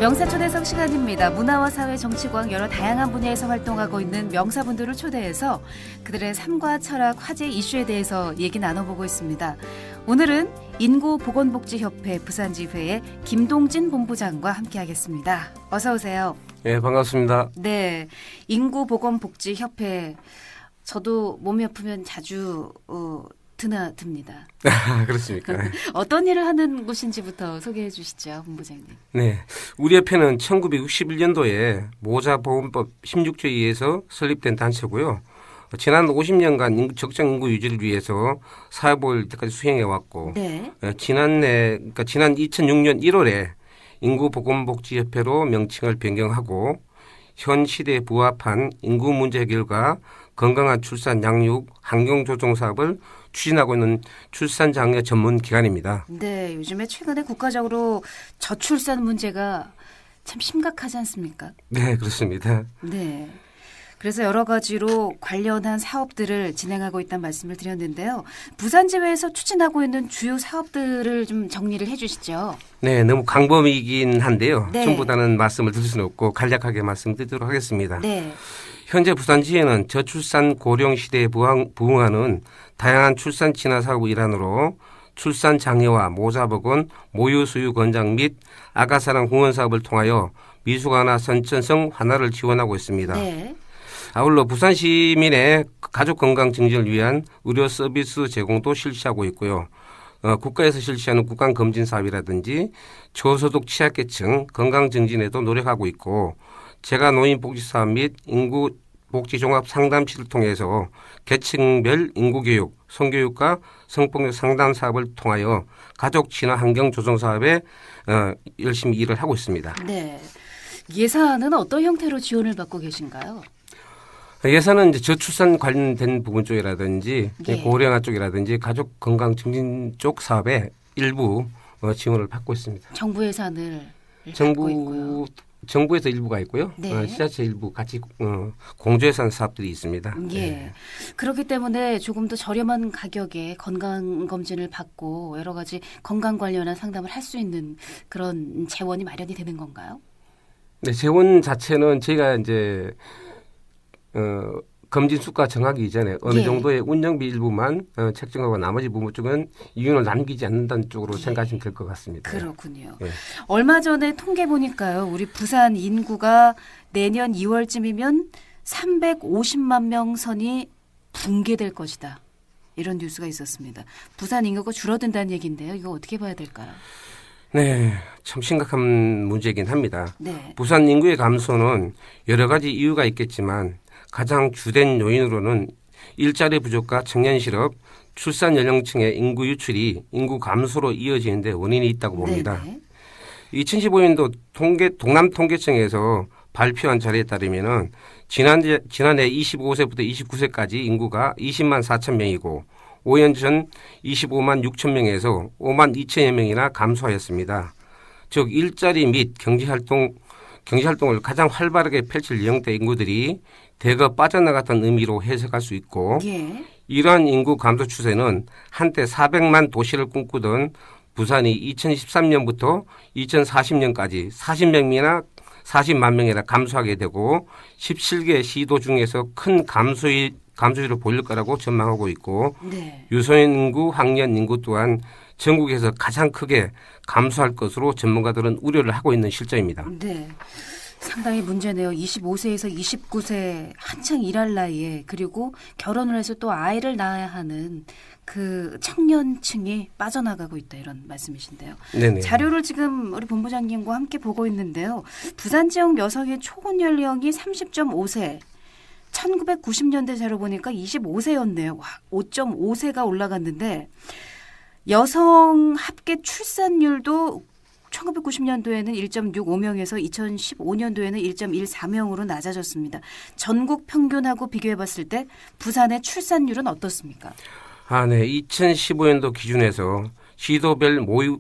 명사초대석 시간입니다. 문화와 사회, 정치광 여러 다양한 분야에서 활동하고 있는 명사분들을 초대해서 그들의 삶과 철학, 화제 이슈에 대해서 얘기 나눠보고 있습니다. 오늘은 인구보건복지협회 부산지회의 김동진 본부장과 함께하겠습니다. 어서 오세요. 네, 반갑습니다. 네, 인구보건복지협회 저도 몸이 아프면 자주 드나듭니다. 그렇습니까? 어떤 일을 하는 곳인지부터 소개해 주시죠, 본부장님. 네, 우리 협회는 1961년도에 모자보건법 16조에 의해서 설립된 단체고요. 지난 50년간 적정 인구 유지를 위해서 사회복지를 이때까지 수행해 왔고, 네. 지난 2006년 1월에 인구보건복지협회로 명칭을 변경하고 현 시대에 부합한 인구 문제 해결과 건강한 출산, 양육, 환경 조정 사업을 추진하고 있는 출산 장려 전문 기관입니다. 네, 요즘에 최근에 국가적으로 저출산 문제가 참 심각하지 않습니까? 네, 그렇습니다. 네. 그래서 여러 가지로 관련한 사업들을 진행하고 있다는 말씀을 드렸는데요. 부산지회에서 추진하고 있는 주요 사업들을 좀 정리를 해 주시죠. 네, 너무 광범위이긴 한데요. 네. 전부 다는 말씀을 드릴 수는 없고 간략하게 말씀드리도록 하겠습니다. 네. 현재 부산지회는 저출산 고령 시대에 부응하는 다양한 출산 진화 사업 일환으로 출산 장려와 모자보건, 모유 수유 권장 및 아가사랑 후원 사업을 통하여 미숙아나 선천성 환화를 지원하고 있습니다. 네. 아울러 부산 시민의 가족 건강 증진을 위한 의료 서비스 제공도 실시하고 있고요. 국가에서 실시하는 구강 검진 사업이라든지 저소득 취약계층 건강 증진에도 노력하고 있고, 재가 노인 복지 사업 및 인구 복지 종합 상담실을 통해서 계층별 인구 교육, 성교육과 성폭력 상담 사업을 통하여 가족 친화 환경 조성 사업에 열심히 일을 하고 있습니다. 네. 예산은 어떤 형태로 지원을 받고 계신가요? 예산은 이제 저출산 관련된 부분 쪽이라든지 예. 고령화 쪽이라든지 가족 건강 증진 쪽 사업에 일부 지원을 받고 있습니다. 정부 예산을 받고 있고요. 정부에서 일부가 있고요. 네. 지자체 일부 같이 공조예산 사업들이 있습니다. 예. 네. 그렇기 때문에 조금 더 저렴한 가격에 건강검진을 받고 여러 가지 건강 관련한 상담을 할 수 있는 그런 재원이 마련이 되는 건가요? 네, 재원 자체는 저희가 이제 검진 수가 정하기 이전에 어느 예. 정도의 운영비 일부만 책정하고 나머지 부분 쪽은 이윤을 남기지 않는다는 쪽으로 생각하시면 될 것 같습니다. 그렇군요. 예. 얼마 전에 통계 보니까요. 우리 부산 인구가 내년 2월쯤이면 350만 명 선이 붕괴될 것이다. 이런 뉴스가 있었습니다. 부산 인구가 줄어든다는 얘기인데요. 이거 어떻게 봐야 될까요? 네, 참 심각한 문제이긴 합니다. 네. 부산 인구의 감소는 여러 가지 이유가 있겠지만 가장 주된 요인으로는 일자리 부족과 청년 실업, 출산 연령층의 인구 유출이 인구 감소로 이어지는 데 원인이 있다고 봅니다. 네네. 2015년도 동남통계청에서 발표한 자료에 따르면 지난해 25세부터 29세까지 인구가 20만 4천 명이고 5년 전 25만 6천 명에서 5만 2천여 명이나 감소하였습니다. 즉 일자리 및 경제활동을 가장 활발하게 펼칠 연령대 인구들이 대거 빠져나갔다는 의미로 해석할 수 있고, 예. 이러한 인구 감소 추세는 한때 400만 도시를 꿈꾸던 부산이 2013년부터 2040년까지 40만 명이나 감소하게 되고 17개 시도 중에서 큰 감소율을 보일 거라고 전망하고 있고, 네. 유소년 인구, 학년 인구 또한 전국에서 가장 크게 감소할 것으로 전문가들은 우려를 하고 있는 실정입니다. 네. 상당히 문제네요. 25세에서 29세 한창 일할 나이에 그리고 결혼을 해서 또 아이를 낳아야 하는 그 청년층이 빠져나가고 있다 이런 말씀이신데요. 네네. 자료를 지금 우리 본부장님과 함께 보고 있는데요. 부산 지역 여성의 초혼 연령이 30.5세. 1990년대 자료 보니까 25세였네요. 와, 5.5세가 올라갔는데 여성 합계 출산율도 1990년도에는 1.65명에서 2015년도에는 1.14명으로 낮아졌습니다. 전국 평균하고 비교해 봤을 때 부산의 출산율은 어떻습니까? 네. 2015년도 기준에서 시도별 모유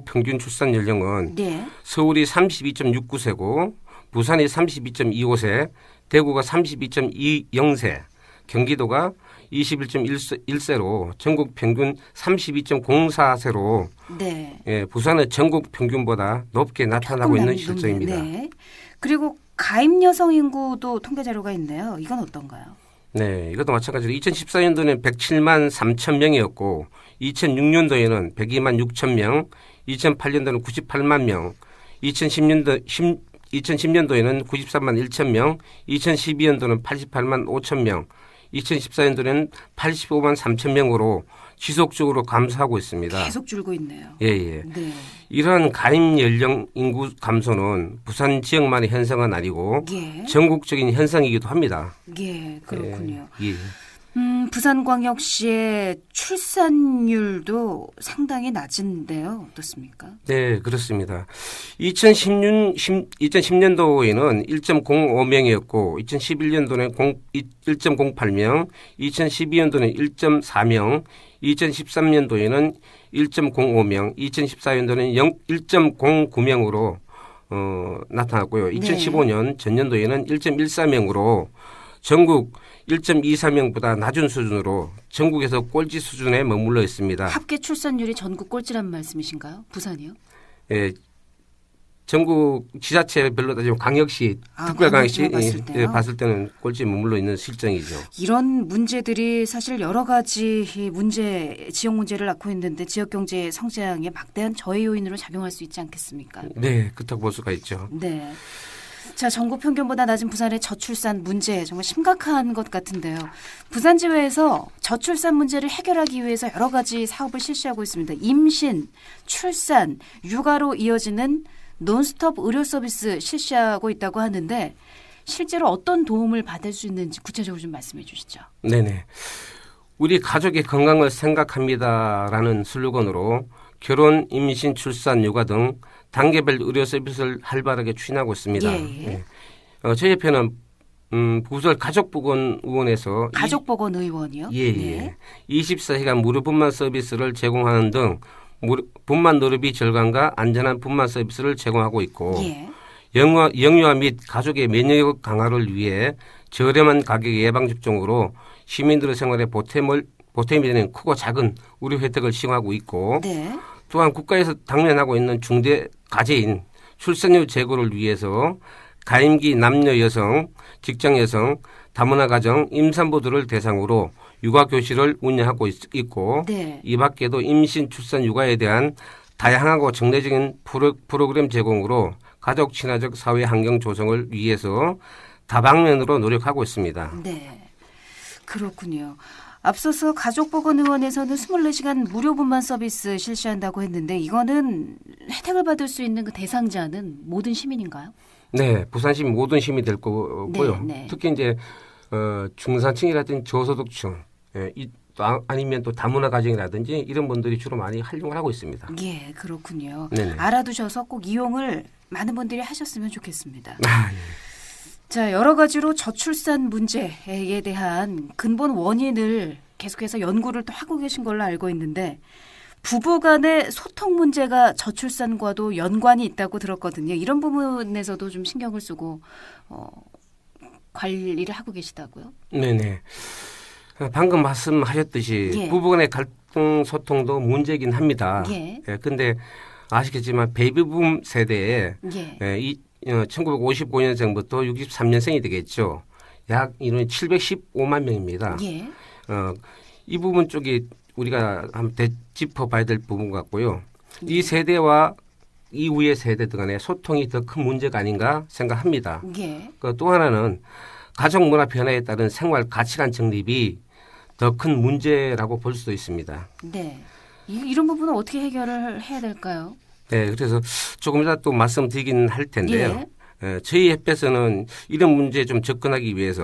평균 출산 연령은 네. 서울이 32.69세고 부산이 32.25세, 대구가 32.20세, 경기도가 21.1세로 전국 평균 32.04세로 네. 예, 부산은 전국 평균보다 높게 나타나고 있는 실정입니다. 네. 그리고 가입 여성 인구도 통계 자료가 있네요. 이건 어떤가요? 네, 이것도 마찬가지로 2014년도에는 107만 3천 명이었고 2006년도에는 102만 6천 명, 2008년도는 98만 명, 2010년도에는 93만 1천 명, 2012년도는 88만 5천 명, 2014년도에는 85만 3천 명으로 지속적으로 감소하고 있습니다. 계속 줄고 있네요. 예, 예. 네. 이러한 가입 연령 인구 감소는 부산 지역만의 현상은 아니고 예. 전국적인 현상이기도 합니다. 예, 그렇군요. 예. 부산광역시의 출산율도 상당히 낮은데요. 어떻습니까? 네, 그렇습니다. 2010년도에는 1.05명이었고 2011년도는 1.08명, 2012년도는 1.4명, 2013년도에는 1.05명, 2014년도는 1.09명으로 나타났고요. 2015년 전년도에는 1.14명으로 전국 1.24명보다 낮은 수준으로 전국에서 꼴찌 수준에 머물러 있습니다. 합계 출산율이 전국 꼴찌란 말씀이신가요? 부산이요? 예, 전국 지자체별로 따지면 광역시, 특별광역시 봤을 때는 꼴찌에 머물러 있는 실정이죠. 이런 문제들이 사실 여러 가지 지역 문제를 낳고 있는데 지역 경제 성장에 막대한 저해 요인으로 작용할 수 있지 않겠습니까? 네, 그렇다고 볼 수가 있죠. 네. 자, 전국 평균보다 낮은 부산의 저출산 문제 정말 심각한 것 같은데요. 부산지회에서 저출산 문제를 해결하기 위해서 여러 가지 사업을 실시하고 있습니다. 임신, 출산, 육아로 이어지는 논스톱 의료 서비스 실시하고 있다고 하는데 실제로 어떤 도움을 받을 수 있는지 구체적으로 좀 말씀해 주시죠. 네네. 우리 가족의 건강을 생각합니다라는 슬로건으로 결혼, 임신, 출산, 육아 등 단계별 의료 서비스를 활발하게 추진하고 있습니다. 예. 저희 협회는 부설 가족보건의원에서 가족보건의원이요? 예. 네. 24시간 무료 분만 서비스를 제공하는 등 분만 노르비 절감과 안전한 분만 서비스를 제공하고 있고 예. 영유아 및 가족의 면역력 강화를 위해 저렴한 가격의 예방접종으로 시민들의 생활에 보탬이 되는 크고 작은 의료 혜택을 시행하고 있고 네. 또한 국가에서 당면하고 있는 중대 과제인 출산율 제고를 위해서 가임기 남녀 여성, 직장 여성, 다문화 가정, 임산부들을 대상으로 육아 교실을 운영하고 있고 네. 이 밖에도 임신, 출산, 육아에 대한 다양하고 정례적인 프로그램 제공으로 가족 친화적 사회 환경 조성을 위해서 다방면으로 노력하고 있습니다. 네. 그렇군요. 앞서서 가족보건의원에서는 24시간 무료 분만 서비스 실시한다고 했는데 이거는 혜택을 받을 수 있는 그 대상자는 모든 시민인가요? 네, 부산시 모든 시민이 될 거고요. 네. 특히 이제 중산층이라든지 저소득층, 아니면 또 다문화 가정이라든지 이런 분들이 주로 많이 활용을 하고 있습니다. 예, 그렇군요. 네네. 알아두셔서 꼭 이용을 많은 분들이 하셨으면 좋겠습니다. 아, 예. 자, 여러 가지로 저출산 문제에 대한 근본 원인을 계속해서 연구를 또 하고 계신 걸로 알고 있는데 부부 간의 소통 문제가 저출산과도 연관이 있다고 들었거든요. 이런 부분에서도 좀 신경을 쓰고 관리를 하고 계시다고요? 네네. 방금 말씀하셨듯이 예. 부부 간의 갈등 소통도 문제이긴 합니다. 예. 근데 아시겠지만 베이비붐 세대에 예. 1955년생부터 63년생이 되겠죠. 약 인원이 715만 명입니다. 예. 이 부분 쪽이 우리가 한번 짚어봐야 될 부분 같고요. 이 세대와 이후의 세대들 간의 소통이 더 큰 문제가 아닌가 생각합니다. 예. 또 하나는 가족 문화 변화에 따른 생활 가치관 정립이 더 큰 문제라고 볼 수도 있습니다. 네. 이런 부분은 어떻게 해결을 해야 될까요? 네, 그래서 조금 이따 또 말씀드리긴 할 텐데요. 저희 협회에서는 이런 문제에 좀 접근하기 위해서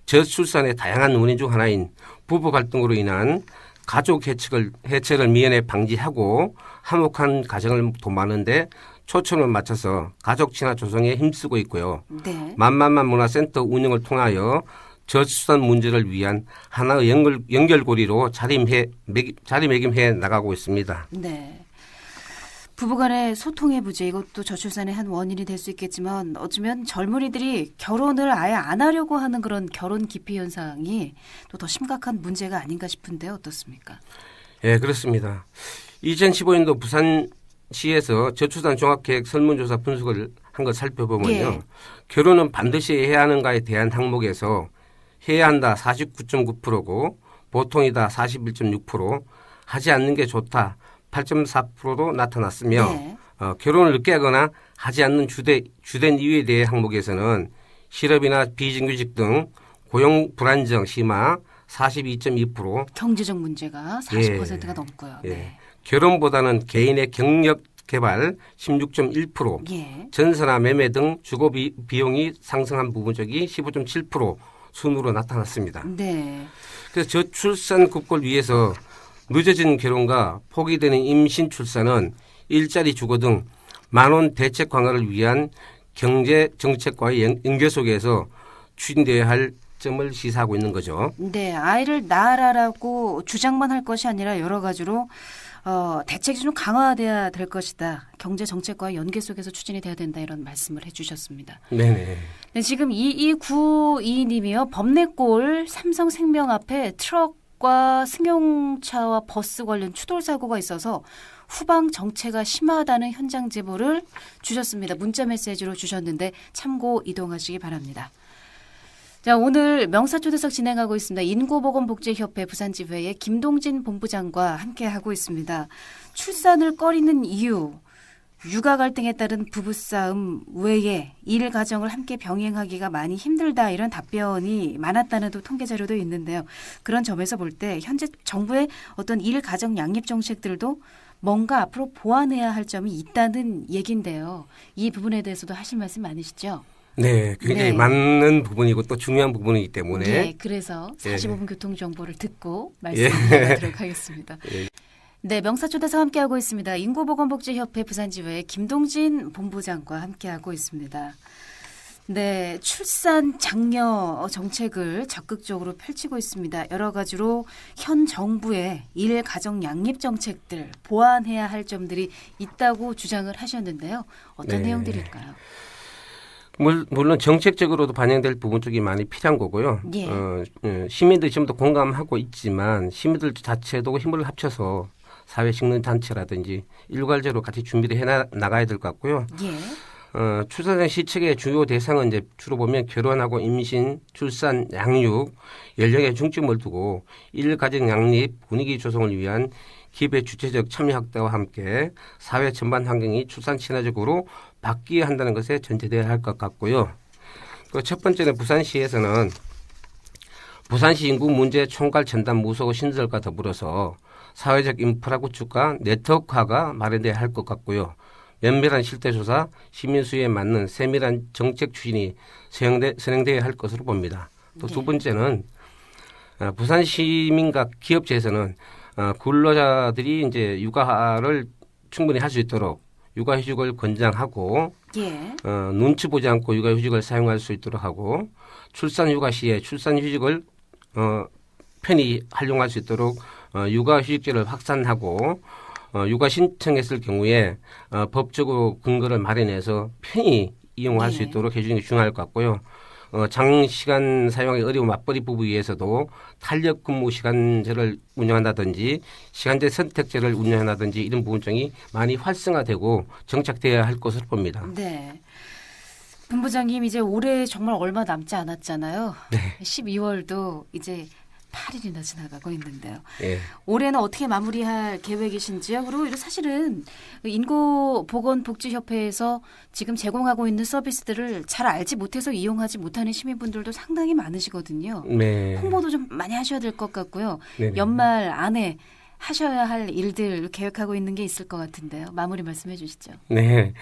저출산의 다양한 원인 중 하나인 부부 갈등으로 인한 가족 해체를 미연에 방지하고 화목한 가정을 도모하는데 초점을 맞춰서 가족 친화 조성에 힘쓰고 있고요. 네. 만만만 문화센터 운영을 통하여 저출산 문제를 위한 하나의 연결고리로 자리매김해 나가고 있습니다. 네. 부부간의 소통의 부재 이것도 저출산의 한 원인이 될 수 있겠지만 어쩌면 젊은이들이 결혼을 아예 안 하려고 하는 그런 결혼 기피 현상이 또 더 심각한 문제가 아닌가 싶은데 어떻습니까? 예, 그렇습니다. 2015년도 부산시에서 저출산 종합계획 설문조사 분석을 한 걸 살펴보면요. 예. 결혼은 반드시 해야 하는가에 대한 항목에서 해야 한다 49.9%고 보통이다 41.6%, 하지 않는 게 좋다 8.4%로 나타났으며 네. 결혼을 늦게 하거나 하지 않는 주된 이유에 대해 항목에서는 실업이나 비정규직 등 고용 불안정 심화 42.2%, 경제적 문제가 40%가 넘고요. 예. 네. 결혼보다는 개인의 경력 개발 16.1%, 예. 전세나 매매 등 주거 비용이 상승한 부분적이 15.7% 순으로 나타났습니다. 네. 그래서 저출산 국가를 위해서 늦어진 결혼과 포기되는 임신 출산은 일자리 주거 등 만원 대책 강화를 위한 경제 정책과의 연계 속에서 추진되어야 할 점을 시사하고 있는 거죠. 네, 아이를 낳으라고 주장만 할 것이 아니라 여러 가지로 대책이 좀 강화돼야 될 것이다. 경제 정책과 연계 속에서 추진이 돼야 된다 이런 말씀을 해주셨습니다. 네네. 네, 지금 2292님이요. 범내골 삼성생명 앞에 트럭과 승용차와 버스 관련 추돌 사고가 있어서 후방 정체가 심하다는 현장 제보를 주셨습니다. 문자 메시지로 주셨는데 참고 이동하시기 바랍니다. 자, 오늘 명사초대석 진행하고 있습니다. 인구보건복지협회 부산지회의 김동진 본부장과 함께하고 있습니다. 출산을 꺼리는 이유, 육아 갈등에 따른 부부싸움 외에 일 가정을 함께 병행하기가 많이 힘들다 이런 답변이 많았다는 또 통계 자료도 있는데요. 그런 점에서 볼 때 현재 정부의 어떤 일 가정 양립 정책들도 뭔가 앞으로 보완해야 할 점이 있다는 얘기인데요. 이 부분에 대해서도 하실 말씀 많으시죠? 네, 굉장히 네. 맞는 부분이고 또 중요한 부분이기 때문에. 네, 그래서 예. 45분 교통정보를 듣고 예. 말씀드리도록 하겠습니다. 예. 네, 명사초대석 함께하고 있습니다. 인구보건복지협회 부산지회 김동진 본부장과 함께하고 있습니다. 네, 출산 장려 정책을 적극적으로 펼치고 있습니다. 여러 가지로 현 정부의 일 가정 양립 정책들 보완해야 할 점들이 있다고 주장을 하셨는데요. 어떤 네. 내용들일까요? 물론 정책적으로도 반영될 부분 쪽이 많이 필요한 거고요. 예. 시민들이 좀 더 공감하고 있지만 시민들 자체도 힘을 합쳐서 사회식민단체라든지 일괄적으로 같이 준비를 나가야 될 것 같고요. 예. 출산전 시책의 주요 대상은 이제 주로 보면 결혼하고 임신, 출산, 양육, 연령에 중점을 두고 일가정 양립 분위기 조성을 위한 기업의 주체적 참여 확대와 함께 사회 전반 환경이 출산 친화적으로 바뀌어야 한다는 것에 전제되어야 할 것 같고요. 그 첫 번째는 부산시에서는 부산시 인구 문제 총괄 전담 무소 신설과 더불어서 사회적 인프라 구축과 네트워크화가 마련돼야 할 것 같고요. 면밀한 실태조사, 시민수요에 맞는 세밀한 정책 추진이 선행되어야 할 것으로 봅니다. 또 두 번째는 부산 시민과 기업체에서는 근로자들이 이제 육아를 충분히 할 수 있도록 육아휴직을 권장하고 예. 눈치 보지 않고 육아휴직을 사용할 수 있도록 하고 출산휴가 시에 출산휴직을 편히 활용할 수 있도록 육아휴직제를 확산하고 육아 신청했을 경우에 법적으로 근거를 마련해서 편히 이용할 수 있도록 해주는 게 중요할 것 같고요. 장시간 사용하기 어려운 맞벌이 부부 위해서도 탄력 근무 시간제를 운영한다든지 시간제 선택제를 운영한다든지 이런 부분점이 많이 활성화되고 정착되어야 할 것으로 봅니다. 네. 본부장님 이제 올해 정말 얼마 남지 않았잖아요. 네. 12월도 이제 8일이나 지나가고 있는데요. 예. 올해는 어떻게 마무리할 계획이신지요? 그리고 사실은 인구보건복지협회에서 지금 제공하고 있는 서비스들을 잘 알지 못해서 이용하지 못하는 시민분들도 상당히 많으시거든요. 네. 홍보도 좀 많이 하셔야 될 것 같고요. 네네. 연말 안에 하셔야 할 일들 계획하고 있는 게 있을 것 같은데요. 마무리 말씀해 주시죠. 네.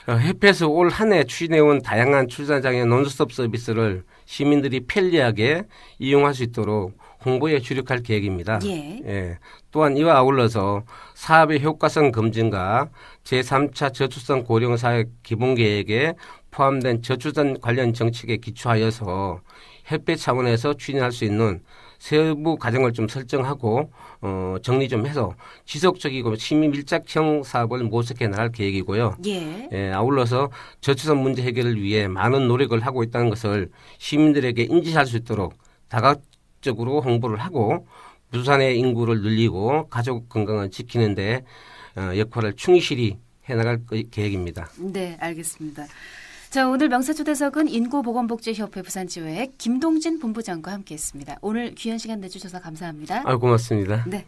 협회에서 올 한 해 추진해온 다양한 출산장애 논스톱 서비스를 시민들이 편리하게 이용할 수 있도록 홍보에 주력할 계획입니다. 예. 예. 또한 이와 아울러서 사업의 효과성 검증과 제3차 저출산 고령 사회 기본계획에 포함된 저출산 관련 정책에 기초하여서 협회 차원에서 추진할 수 있는 세부 과정을 좀 설정하고 정리 좀 해서 지속적이고 시민 밀착형 사업을 모색해 나갈 계획이고요. 예. 예, 아울러서 저출산 문제 해결을 위해 많은 노력을 하고 있다는 것을 시민들에게 인지할 수 있도록 다각적으로 홍보를 하고 부산의 인구를 늘리고 가족 건강을 지키는 데 역할을 충실히 해나갈 계획입니다. 네, 알겠습니다. 자, 오늘 명사초대석은 인구보건복지협회 부산지회의 김동진 본부장과 함께했습니다. 오늘 귀한 시간 내주셔서 감사합니다. 고맙습니다. 네.